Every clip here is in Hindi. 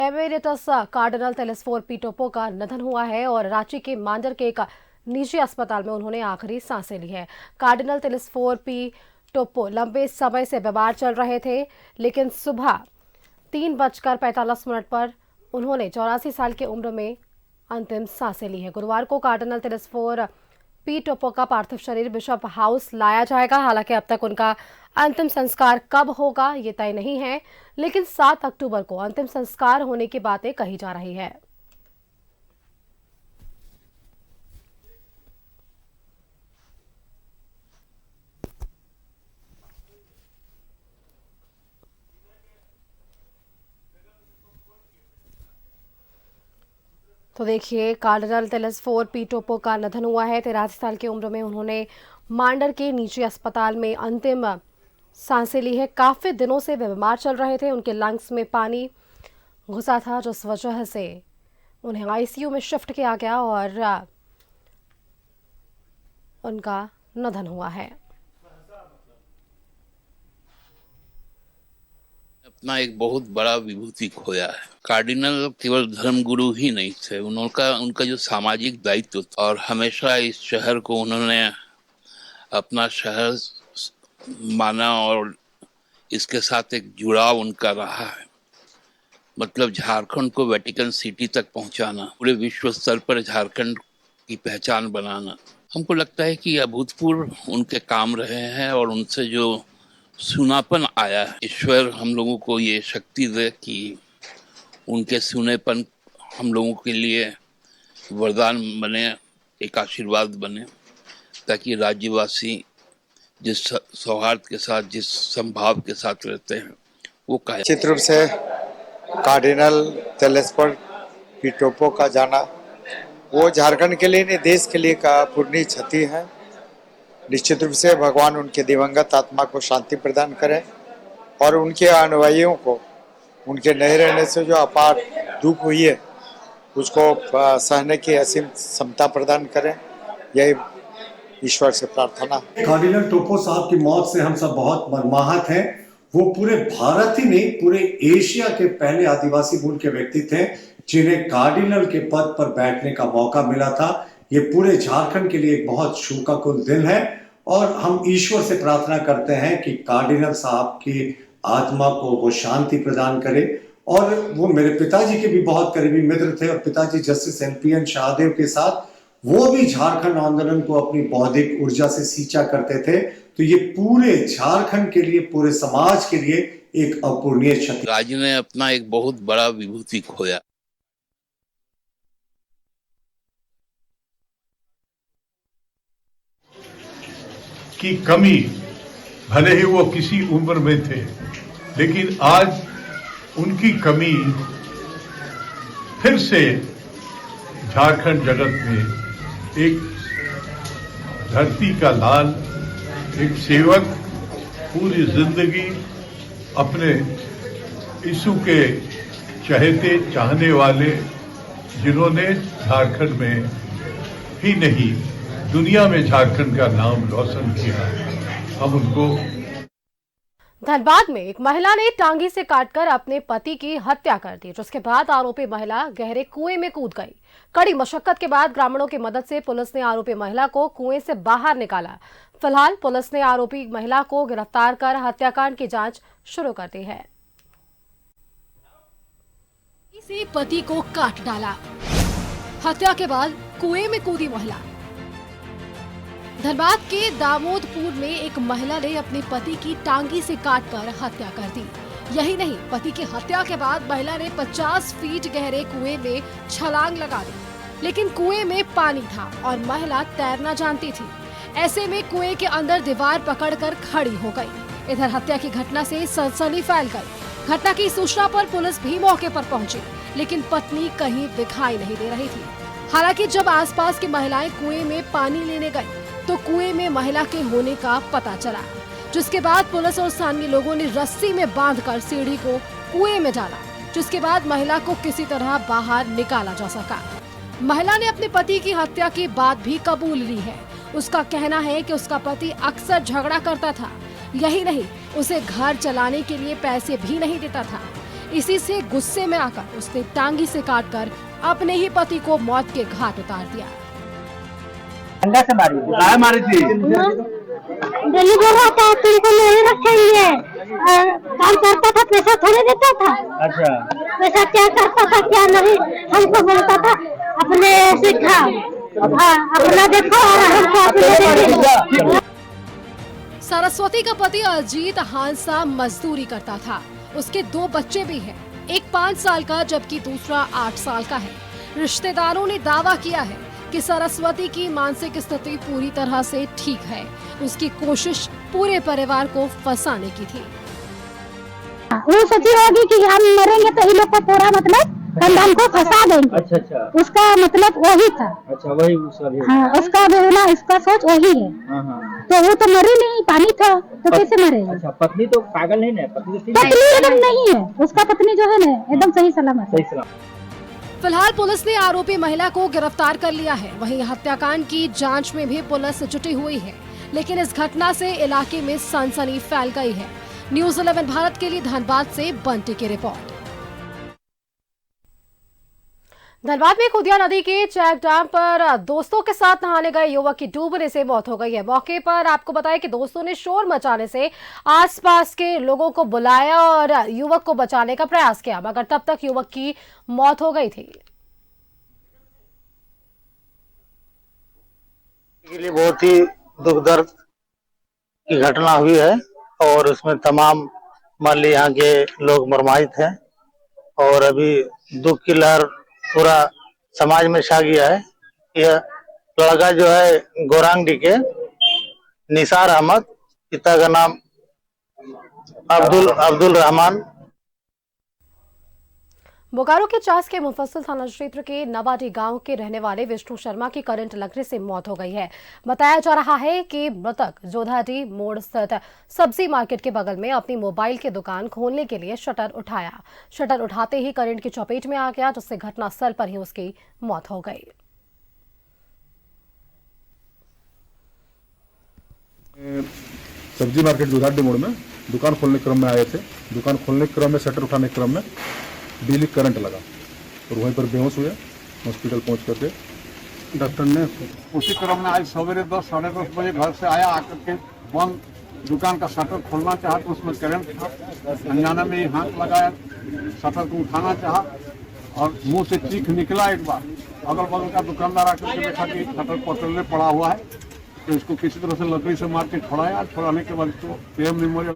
Emeritus cardinal Telesphore P Toppo का निधन हुआ है और रांची के मांडर के एक निजी अस्पताल में उन्होंने आखिरी सांसें ली है। कार्डिनल तेलेस्फोर पी टोप्पो लंबे समय से बीमार चल रहे थे, लेकिन सुबह 3:45 पर उन्होंने 84 साल की उम्र में अंतिम सांसें ली है। गुरुवार को कार्डिनल तेलेस्फोर पी टोप्पो का पार्थिव शरीर बिशप हाउस लाया जाएगा। हालांकि अब तक उनका अंतिम संस्कार कब होगा ये तय नहीं है, लेकिन 7 अक्टूबर को अंतिम संस्कार होने की बातें कही जा रही है। तो देखिए, कार्डिनल तेलेस्फोर पी टोप्पो का निधन हुआ है। 83 साल की उम्र में उन्होंने मांडर के निजी अस्पताल में अंतिम सांसें ली है। काफी दिनों से वे बीमार चल रहे थे, उनके लंग्स में पानी घुसा था, जिस वजह से उन्हें आईसीयू में शिफ्ट किया गया और उनका निधन हुआ है। अपना एक बहुत बड़ा विभूति खोया है। कार्डिनल केवल धर्मगुरु ही नहीं थे, उनका जो सामाजिक दायित्व था और हमेशा इस शहर को उन्होंने अपना शहर माना और इसके साथ एक जुड़ाव उनका रहा है। मतलब झारखंड को वेटिकन सिटी तक पहुंचाना, पूरे विश्व स्तर पर झारखंड की पहचान बनाना, हमको लगता है कि अभूतपूर्व उनके काम रहे हैं और उनसे जो सुनापन आया है, ईश्वर हम लोगों को ये शक्ति दे कि उनके सुनेपन हम लोगों के लिए वरदान बने, एक आशीर्वाद बने, ताकि राज्यवासी जिस सौहार्द के साथ, जिस संभाव के साथ रहते हैं वो कायम। निश्चित रूप से कार्डिनल तेलेस्फोर पी टोप्पो का जाना वो झारखंड के लिए नहीं, देश के लिए का पूर्णी क्षति है। निश्चित रूप से भगवान उनके दिवंगत आत्मा को शांति प्रदान करें और उनके अनुयायियों को उनके नहीं रहने से जो अपार दुख हुई है उसको सहने की असीम क्षमता प्रदान करें, यही ईश्वर से प्रार्थना। कार्डिनल टोप्पो साहब की मौत से हम सब बहुत मर्माहत हैं। वो पूरे भारत ही नहीं, पूरे एशिया के पहले आदिवासी मूल के व्यक्ति थे जिन्हें कार्डिनल के पद पर बैठने का मौका मिला था। ये पूरे झारखंड के लिए एक बहुत शोकाकुल दिन है और हम ईश्वर से प्रार्थना करते हैं कि कार्डिनल साहब की आत्मा को वो शांति प्रदान करे। और वो मेरे पिताजी के भी बहुत करीबी मित्र थे और पिताजी जस्टिस एलपीएन शाहदेव के साथ वो भी झारखंड आंदोलन को अपनी बौद्धिक ऊर्जा से सींचा करते थे। तो ये पूरे झारखंड के लिए, पूरे समाज के लिए एक अपूरणीय क्षति। राज्य ने अपना एक बहुत बड़ा विभूति खोया। की कमी, भले ही वो किसी उम्र में थे, लेकिन आज उनकी कमी फिर से झारखंड जगत में एक धरती का लाल, एक सेवक, पूरी जिंदगी अपने यीशु के चहेते चाहने वाले, जिन्होंने झारखंड में ही नहीं दुनिया में झारखंड का नाम रोशन किया, हम उनको। धनबाद में एक महिला ने टांगी से काटकर अपने पति की हत्या कर दी, जिसके बाद आरोपी महिला गहरे कुएं में कूद गई। कड़ी मशक्कत के बाद ग्रामीणों की मदद से पुलिस ने आरोपी महिला को कुएं से बाहर निकाला। फिलहाल पुलिस ने आरोपी महिला को गिरफ्तार कर हत्याकांड की जांच शुरू कर दी है। इसे पति को काट डाला, हत्या के बाद कुएं में कूदी महिला। धनबाद के दामोदपुर में एक महिला ने अपने पति की टांगी से काटकर हत्या कर दी। यही नहीं, पति की हत्या के बाद महिला ने 50 फीट गहरे कुएं में छलांग लगा दी, लेकिन कुएं में पानी था और महिला तैरना जानती थी। ऐसे में कुएं के अंदर दीवार पकड़कर खड़ी हो गई। इधर हत्या की घटना से सनसनी फैल गई। घटना की सूचना पर पुलिस भी मौके पर पहुंची, लेकिन पत्नी कहीं दिखाई नहीं दे रही थी। हालांकि जब आसपास की महिलाएं कुएं में पानी लेने गई तो कुएं में महिला के होने का पता चला, जिसके बाद पुलिस और स्थानीय लोगों ने रस्सी में बांधकर सीढ़ी को कुएं में डाला, जिसके बाद महिला को किसी तरह बाहर निकाला जा सका। महिला ने अपने पति की हत्या की बात भी कबूल ली है। उसका कहना है कि उसका पति अक्सर झगड़ा करता था। यही नहीं, उसे घर चलाने के लिए पैसे भी नहीं देता था। इसी से गुस्से में आकर उसने टांगी से काटकर अपने ही पति को मौत के घाट उतार दिया। मारी थी? दिल्ली बोल रहा था तुमको नहीं रखेंगे, काम करता था, पैसा थोड़े देता था। अच्छा, पैसा क्या करता था क्या नहीं, हमको बोलता था अपने सीखा, अपना देखो और हमको अपने। सरस्वती का पति अजीत हांसा मजदूरी करता था। उसके 2 बच्चे भी हैं, एक 5 साल का जबकि दूसरा 8 साल का है। रिश्तेदारों ने दावा किया है कि सरस्वती की मानसिक स्थिति पूरी तरह से ठीक है। उसकी कोशिश पूरे परिवार को फंसाने की थी। वो सोची होगी कि हम मरेंगे तो इन लोग को पूरा मतलब खानदान को फंसा देंगे। अच्छा अच्छा, उसका मतलब वही था। अच्छा वही उसका भी। हाँ, उसका बोलना, इसका सोच वही है। हाँ हाँ। तो वो तो मरी नहीं, पानी था तो कैसे मरेगा? अच्छा, पत्नी तो पागल नहीं ना? पत्नी तो ठीक है? पत्नी एकदम नहीं है, उसका पत्नी जो है ना एकदम सही सलामत है। सही सलाम। फिलहाल पुलिस ने आरोपी महिला को गिरफ्तार कर लिया है। वहीं हत्याकांड की जांच में भी पुलिस जुटी हुई है, लेकिन इस घटना से इलाके में सनसनी फैल गई है। न्यूज़ 11 भारत के लिए धनबाद से बंटी की रिपोर्ट। धनबाद में खुदिया नदी के चेक डैम पर दोस्तों के साथ नहाने गए युवक की डूबने से मौत हो गई है। मौके पर आपको बताया कि दोस्तों ने शोर मचाने से आसपास के लोगों को बुलाया और युवक को बचाने का प्रयास किया, मगर तब तक युवक की मौत हो गई थी। के लिए बहुत ही दुख दर्द की घटना हुई है और उसमें तमाम मान ली यहाँ के लोग मरमाहित हैं और अभी दुख की लहर पूरा समाज में छा गया है। यह लड़का जो है गोरांगडी के निसार अहमद, पिता का नाम अब्दुल रहमान। बोकारो के चास के मुफस्सिल थाना क्षेत्र के नवाडी गांव के रहने वाले विष्णु शर्मा की करंट लगने से मौत हो गई है। बताया जा रहा है कि मृतक जोधाडी मोड़ स्थित सब्जी मार्केट के बगल में अपनी मोबाइल की दुकान खोलने के लिए शटर उठाया। शटर उठाते ही करंट की चपेट में आ गया, जिससे घटनास्थल पर ही उसकी मौत हो गई। सब्जी मार्केट जोधाडी मोड़ में दुकान खोलने के क्रम में आए थे। दुकान खोलने के क्रम में शटर उठाने के क्रम में बिजली करंट लगा और वहीं पर बेहोश हुए। हॉस्पिटल पहुंच करके डॉक्टर ने उसी क्रम में आज सवेरे 10 साढ़े 10 बजे घर से आया, आकर के बंद दुकान का शटर खोलना चाहा तो उसमें करंट था। अनजाने में ही हाथ लगाया, शटर को उठाना चाहा और मुंह से चीख निकला एक बार। अगल बगल का दुकानदार आकर के देखा कि शटर पटल पड़ा हुआ है, तो इसको किसी तरह से लकड़ी से मार के छोड़ाया। छोड़ाने के बाद इसको पीएम मेमोरियल।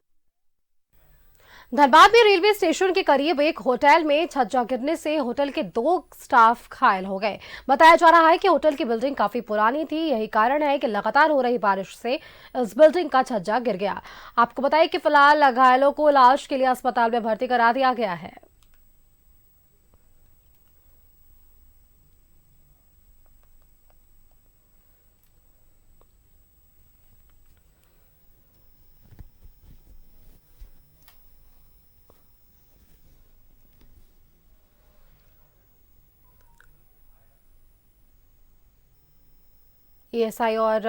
धनबाद में रेलवे स्टेशन के करीब एक होटल में छज्जा गिरने से होटल के 2 स्टाफ घायल हो गए। बताया जा रहा है कि होटल की बिल्डिंग काफी पुरानी थी, यही कारण है कि लगातार हो रही बारिश से इस बिल्डिंग का छज्जा गिर गया। आपको बताया कि फिलहाल घायलों को इलाज के लिए अस्पताल में भर्ती करा दिया गया है। एएसआई और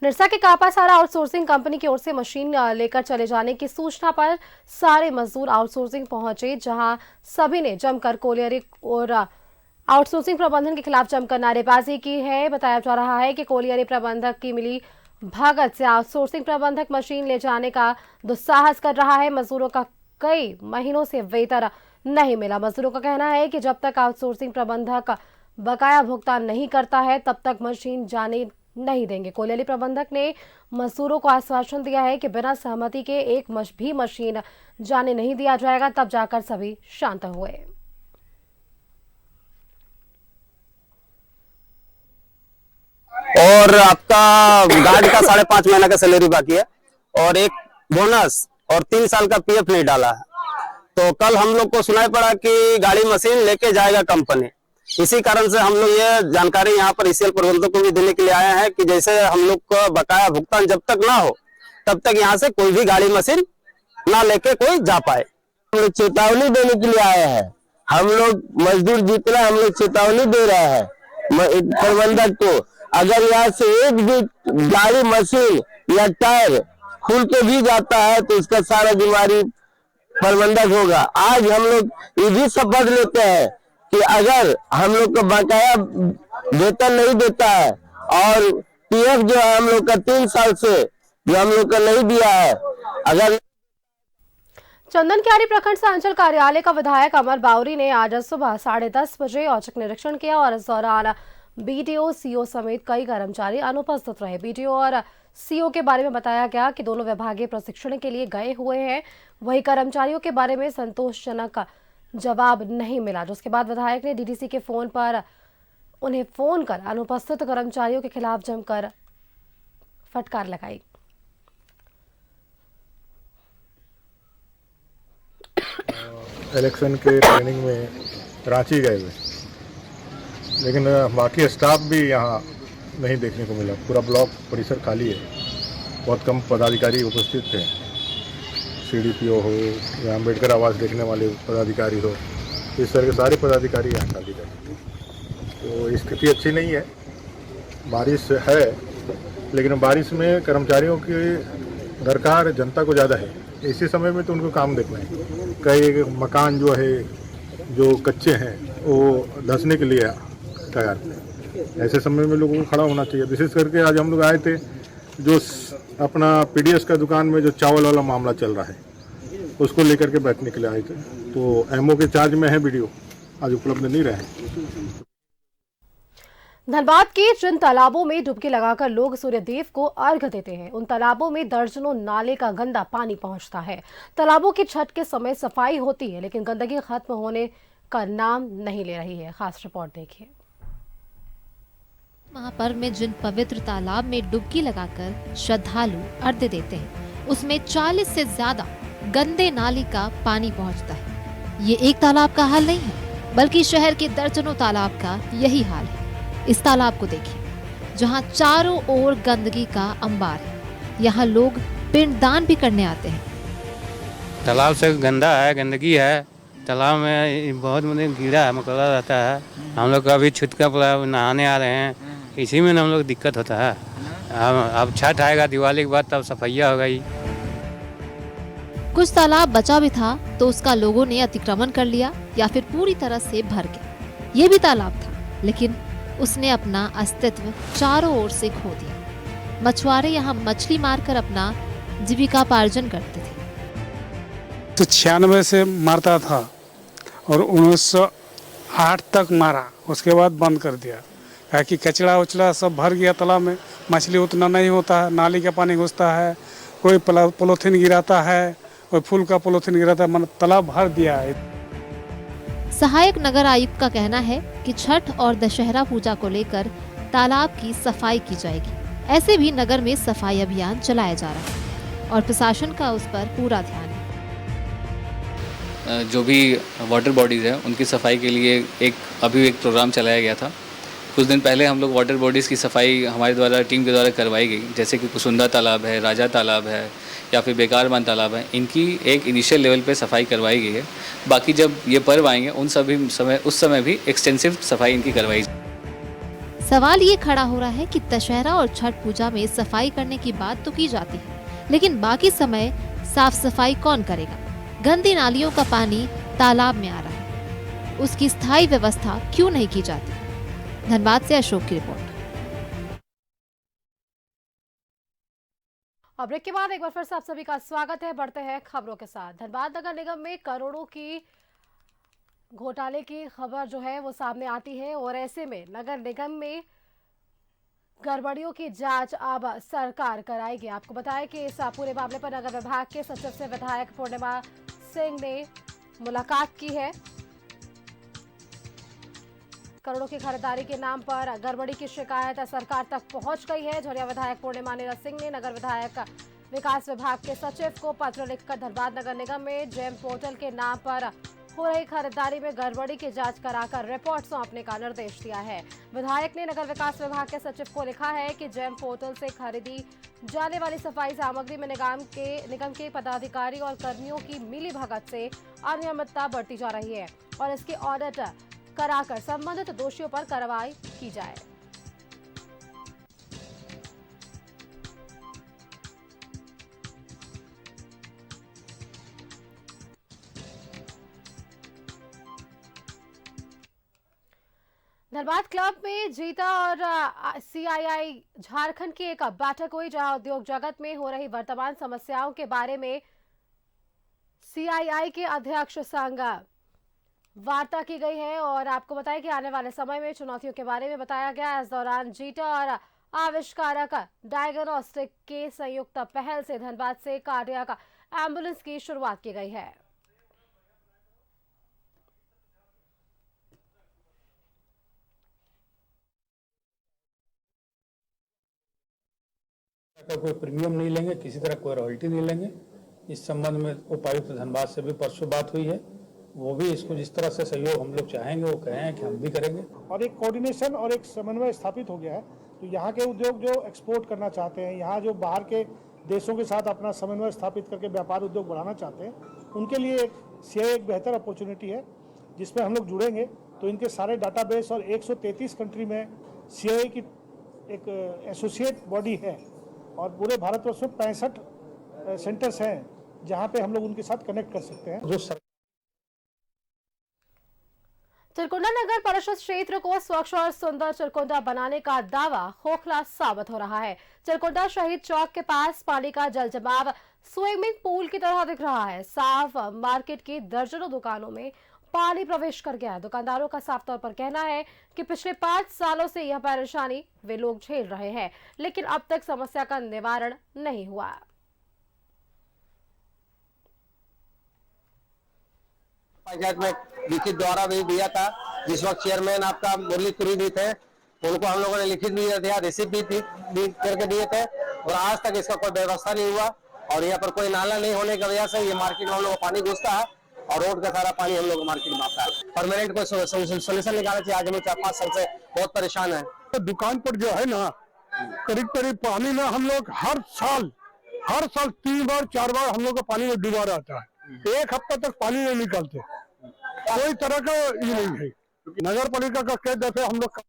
निरसा के कापासारा आउटसोर्सिंग कंपनी की ओर से मशीन लेकर चले जाने की सूचना पर सारे मजदूर आउटसोर्सिंग पहुंचे, जहां सभी ने जमकर कोलियरी और आउटसोर्सिंग प्रबंधन के खिलाफ जमकर नारेबाजी की है। बताया जा रहा है कि कोलियरी प्रबंधक की मिली भगत से आउटसोर्सिंग प्रबंधक मशीन ले जाने का दुस्साहस कर रहा है। मजदूरों का कई महीनों से वेतन नहीं मिला। मजदूरों का कहना है कि जब तक आउटसोर्सिंग प्रबंधक बकाया भुगतान नहीं करता है तब तक मशीन जाने नहीं देंगे। कोलियरी प्रबंधक ने मजदूरों को आश्वासन दिया है कि बिना सहमति के एक भी मशीन जाने नहीं दिया जाएगा। तब जाकर सभी शांत हुए। और आपका गार्ड का 5.5 महीना का सैलरी बाकी है और एक बोनस और 3 साल का पीएफ नहीं डाला है। तो कल हम लोग को सुनाई पड़ा कि गाड़ी मशीन लेके जाएगा कंपनी। इसी कारण से हम लोग ये जानकारी यहाँ पर ईसीएल प्रबंधक को भी देने के लिए आए हैं कि जैसे हम लोग का बकाया भुगतान जब तक ना हो तब तक यहाँ से कोई भी गाड़ी मशीन ना लेके कोई जा पाए। हम लोग चेतावनी देने के लिए आए हैं। हम लोग मजदूर जितना हम लोग चेतावनी दे रहे हैं प्रबंधक को अगर यहाँ से एक भी गाड़ी मशीन या टायर खुल के भी जाता है तो इसका सारा बीमारी प्रबंधक होगा। आज हम लोग ये भी शपथ लेते हैं कि अगर हम लोग को बकाया वेतन नहीं देता है और पीएफ जो है हम लोग का 3 साल से जो हम लोग का नहीं दिया है, अगर चंदनकियारी प्रखंड सांचल कार्यालय का विधायक अमर बावरी ने आज सुबह 10:30 बजे औचक निरीक्षण किया और इस दौरान बीडीओ, सीओ समेत कई कर्मचारी अनुपस्थित रहे। बीडीओ और सीओ के बारे में बताया गया कि दोनों विभागीय प्रशिक्षण के लिए गए हुए हैं। वही कर्मचारियों के बारे में संतोषजनक जवाब नहीं मिला, जिसके बाद विधायक ने डीडीसी के फोन पर उन्हें फोन कर अनुपस्थित कर्मचारियों के खिलाफ जमकर फटकार लगाई। इलेक्शन के ट्रेनिंग में रांची गए हुए, लेकिन बाकी स्टाफ भी यहाँ नहीं देखने को मिला। पूरा ब्लॉक परिसर खाली है, बहुत कम पदाधिकारी उपस्थित थे। सीडीपीओ हो या अम्बेडकर आवास देखने वाले पदाधिकारी हो, इस तरह के सारे पदाधिकारी यहाँ खाली रहते थे। तो स्थिति अच्छी नहीं है। बारिश है, लेकिन बारिश में कर्मचारियों की दरकार जनता को ज़्यादा है। इसी समय में तो उनको काम देखना है। कई मकान जो है जो कच्चे हैं वो धंसने के लिए तैयार थे। ऐसे समय में लोगों को खड़ा होना चाहिए। विशेष करके आज हम लोग आए थे, जो अपना पीडीएस का दुकान में जो चावल वाला मामला चल रहा है उसको लेकर के बैठने के लिए आए थे। तो एमओ के चार्ज में है वीडियो, आज उपलब्ध नहीं रहे। धनबाद के जिन तालाबों में डुबकी लगाकर लोग सूर्यदेव को अर्घ देते हैं, उन तालाबों में दर्जनों नाले का गंदा पानी पहुंचता है। तालाबों की छठ के समय सफाई होती है, लेकिन गंदगी खत्म होने का नाम नहीं ले रही है। खास रिपोर्ट देखिए। महापर्व में जिन पवित्र तालाब में डुबकी लगाकर श्रद्धालु अर्घ्य देते हैं, उसमें 40 से ज्यादा गंदे नाली का पानी पहुंचता है। ये एक तालाब का हाल नहीं है, बल्कि शहर के दर्जनों तालाब का यही हाल है। इस तालाब को देखिए, जहां चारों ओर गंदगी का अंबार है। यहाँ लोग पिंडदान भी करने आते हैं। तालाब से गंदा है, गंदगी है। तालाब में बहुत कीड़ा है, मकोड़ा रहता है। हम लोग अभी छुटका पड़ा नहाने आ रहे हैं, इसी में हम लोग दिक्कत होता है। अब छठ आएगा दिवाली के बाद, तब सफाइया होगा ही। कुछ तालाब बचा भी था तो उसका लोगों ने अतिक्रमण कर लिया या फिर पूरी तरह से भर गया। ये भी तालाब था, लेकिन उसने अपना अस्तित्व चारों ओर से खो दिया। मछुआरे यहाँ मछली मारकर अपना जीविकापार्जन करते थे। तो 96 से मारता था और 1908 तक मारा, उसके बाद बंद कर दिया। क्या कि कचरा उचड़ा सब भर गया तालाब में, मछली उतना नहीं होता है, नाली का पानी घुसता है, कोई पॉलीथीन गिराता है, कोई फूल का पॉलीथीन गिराता है, तालाब भर दिया है। सहायक नगर आयुक्त का कहना है कि छठ और दशहरा पूजा को लेकर तालाब की सफाई की जाएगी। ऐसे भी नगर में सफाई अभियान चलाया जा रहा है और प्रशासन का उस पर पूरा ध्यान है। जो भी वाटर बॉडीज है उनकी सफाई के लिए अभी एक प्रोग्राम चलाया गया था। कुछ दिन पहले हम लोग वाटर बॉडीज़ की सफाई हमारे द्वारा टीम के द्वारा करवाई गई, जैसे कि कुसुंदा तालाब है, राजा तालाब है या फिर बेकारबान तालाब है। इनकी एक इनिशियल लेवल पे सफाई करवाई गई है। बाकी जब ये पर्व आएंगे उस समय भी एक्सटेंसिव सफाई इनकी करवाई। सवाल ये खड़ा हो रहा है कि दशहरा और छठ पूजा में सफाई करने की बात तो की जाती है, लेकिन बाकी समय साफ सफाई कौन करेगा? गंदी नालियों का पानी तालाब में आ रहा है, उसकी स्थायी व्यवस्था क्यों नहीं की जाती? धनबाद से अशोक की रिपोर्ट। और ब्रेक के बाद एक बार फिर से आप सभी का स्वागत है। बढ़ते हैं खबरों के साथ। धनबाद नगर निगम में करोड़ों की घोटाले की खबर जो है वो सामने आती है और ऐसे में नगर निगम में गड़बड़ियों की जांच अब सरकार कराएगी। आपको बताएं कि इस पूरे मामले पर नगर विभाग के सचिव से विधायक पूर्णिमा सिंह ने मुलाकात की है। करोड़ों की खरीदारी के नाम पर गड़बड़ी की शिकायत सरकार तक पहुंच गई है। झरिया विधायक पूर्णिमा सिंह ने नगर विधायक विकास विभाग के सचिव को पत्र लिखकर धनबाद नगर निगम में जेम पोर्टल के नाम पर हो रही खरीदारी में गड़बड़ी की जांच कराकर रिपोर्ट सौंपने का निर्देश दिया है। विधायक ने नगर विकास विभाग के सचिव को लिखा है कि जेम पोर्टल से खरीदी जाने वाली सफाई सामग्री में निगम के पदाधिकारी और कर्मियों की मिलीभगत से अनियमितता बढ़ती जा रही है और इसकी ऑडिट कराकर संबंधित दोषियों पर कार्रवाई की जाए। धनबाद क्लब में जीता और सीआईआई झारखंड की एक बैठक हुई, जहां उद्योग जगत में हो रही वर्तमान समस्याओं के बारे में सीआईआई के अध्यक्ष संग वार्ता की गई है। और आपको बताएं कि आने वाले समय में चुनौतियों के बारे में बताया गया। इस दौरान जीटा और आविष्कारक डायग्नोस्टिक के संयुक्त पहल से धनबाद से कार्डियक एम्बुलेंस की शुरुआत की गई है। का कोई प्रीमियम नहीं लेंगे, किसी तरह कोई रॉयल्टी नहीं लेंगे। इस संबंध में उपायुक्त धनबाद से भी परसों बात हुई है, वो भी इसको जिस तरह से सहयोग हम लोग चाहेंगे वो कहे हैं कि हम भी करेंगे। और एक कोऑर्डिनेशन और एक समन्वय स्थापित हो गया है, तो यहाँ के उद्योग जो एक्सपोर्ट करना चाहते हैं, यहाँ जो बाहर के देशों के साथ अपना समन्वय स्थापित करके व्यापार उद्योग बढ़ाना चाहते हैं, उनके लिए एक सीआईआई एक बेहतर अपॉर्चुनिटी है जिसमें हम लोग जुड़ेंगे। तो इनके सारे डाटाबेस और 133 कंट्री में सीआईआई की एक एसोसिएट बॉडी है और पूरे भारतवर्ष में 65 सेंटर्स हैं जहां पे हम लोग उनके साथ कनेक्ट कर सकते हैं। चिरकुंडा नगर परिषद क्षेत्र को स्वच्छ और सुंदर चिरकुंडा बनाने का दावा खोखला साबित हो रहा है। चिरकुंडा शहीद चौक के पास पानी का जल जमाव स्विमिंग पूल की तरह दिख रहा है। साफ मार्केट की दर्जनों दुकानों में पानी प्रवेश कर गया है। दुकानदारों का साफ तौर पर कहना है कि पिछले 5 सालों से यह परेशानी वे लोग झेल रहे हैं, लेकिन अब तक समस्या का निवारण नहीं हुआ। पंचायत में लिखित द्वारा भी दिया था, जिस वक्त चेयरमैन आपका मुरली तुरी भी थे, उनको हम लोगों ने लिखित भी दिया, रिसिप्ट भी करके दिए थे और आज तक इसका कोई व्यवस्था नहीं हुआ। और यहाँ पर कोई नाला नहीं होने की वजह से ये मार्केट में हम लोग को पानी घुसता है और रोड का सारा पानी हम लोग मार्केट में आता है। परमानेंट कोई सोल्यूशन निकालना चाहिए। आज हम 4-5 साल से बहुत परेशान है। तो दुकान पर जो है ना, करीब करीब पानी में हम लोग हर साल 3 बार 4 बार हम लोग को पानी में डूबा रहता है। 1 हफ्ता तक पानी नहीं निकलते, कोई तरह का ये नहीं है। नगर पालिका का कई दफे हम लोग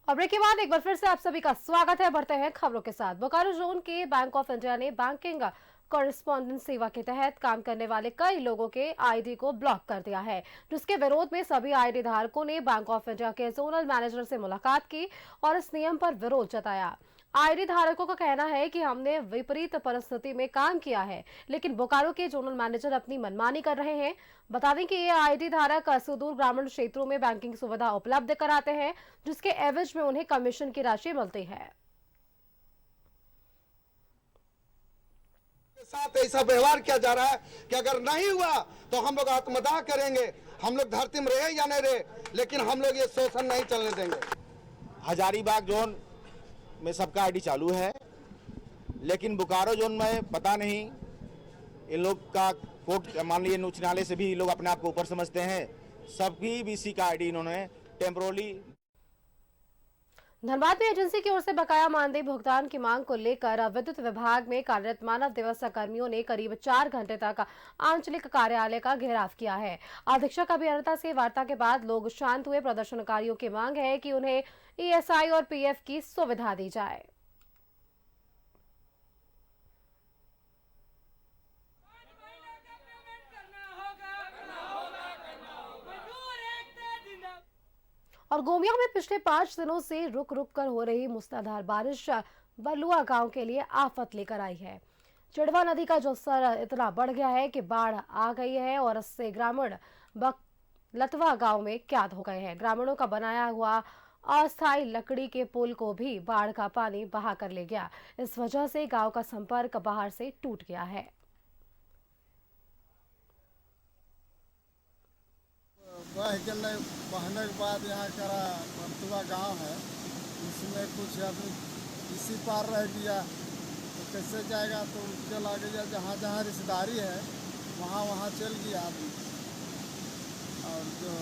और ब्रेक के बाद एक बार फिर से आप सभी का स्वागत है। बढ़ते हैं खबरों के साथ। बोकारो जोन के बैंक ऑफ इंडिया ने बैंकिंग कॉरेस्पॉन्डेंट सेवा के तहत काम करने वाले कई लोगों के आईडी को ब्लॉक कर दिया है, जिसके विरोध में सभी आईडी धारकों ने बैंक ऑफ इंडिया के जोनल मैनेजर से मुलाकात की और इस नियम पर विरोध जताया। आईडी धारकों का कहना है कि हमने विपरीत परिस्थिति में काम किया है, लेकिन बोकारो के जोनल मैनेजर अपनी मनमानी कर रहे हैं। बता दें कि ये आईडी धारक सुदूर ग्रामीण क्षेत्रों में बैंकिंग सुविधा उपलब्ध कराते हैं, जिसके एवज में उन्हें कमीशन की राशि मिलती है। साथ ऐसा व्यवहार किया जा रहा है कि अगर नहीं हुआ तो हम लोग आत्मदाह करेंगे। हम लोग धरती में रहे या नहीं रहे, लेकिन हम लोग ये शोषण नहीं चलने देंगे। हजारीबाग जोन में सबका आईडी चालू है, लेकिन बोकारो जोन में पता नहीं इन लोग का कोर्ट, मान लीजिए उच्च न्यायालय से भी लोग अपने आप को ऊपर समझते हैं। सभी बीसी का आईडी इन्होंने टेम्पोरली। धनबाद में एजेंसी की ओर से बकाया मानदेय भुगतान की मांग को लेकर विद्युत विभाग में कार्यरत मानव दिवस कर्मियों ने करीब 4 घंटे तक आंचलिक कार्यालय का घेराव किया है। अधीक्षक अभियंता से वार्ता के बाद लोग शांत हुए। प्रदर्शनकारियों की मांग है कि उन्हें ईएसआई और पीएफ की सुविधा दी जाए। और गोमिया में पिछले 5 दिनों से रुक रुक कर हो रही मूसलाधार बारिश बलुआ गांव के लिए आफत लेकर आई है। चिड़वा नदी का जलस्तर इतना बढ़ गया है कि बाढ़ आ गई है और इससे ग्रामीण लतवा गांव में कैद हो गए हैं। ग्रामीणों का बनाया हुआ अस्थायी लकड़ी के पुल को भी बाढ़ का पानी बहा कर ले गया। इस वजह से गांव का संपर्क बाहर से टूट गया है। बहने के बाद यहाँ का लतवा गांव है, इसमें कुछ आदमी इसी पार रह गया तो कैसे जाएगा, तो चला गया जहाँ जहाँ रिश्तेदारी है वहाँ वहाँ चल गया आदमी। और जो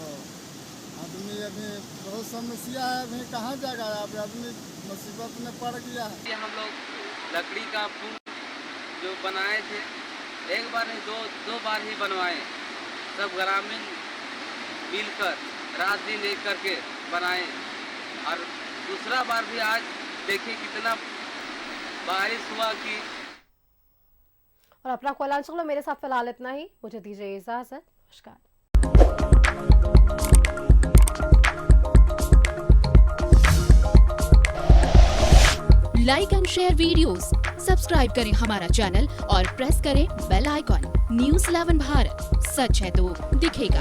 आदमी अभी बहुत समस्या है, अभी कहाँ जाएगा, अब आदमी मुसीबत में पड़ गया है। हम लोग लकड़ी का पुल जो बनाए थे, एक बार नहीं दो बार ही बनवाए। सब ग्रामीण मिलकर रात दिन एक करके बनाए। और दूसरा बार भी आज देखिए कितना बारिश हुआ कि। और अपना कोयलांचल मेरे साथ फिलहाल इतना ही, मुझे दीजिए इजाजत। नमस्कार। Like and share videos, subscribe करें हमारा चैनल और प्रेस करें बेल आइकॉन। न्यूज़ 11 भारत, सच है तो दिखेगा।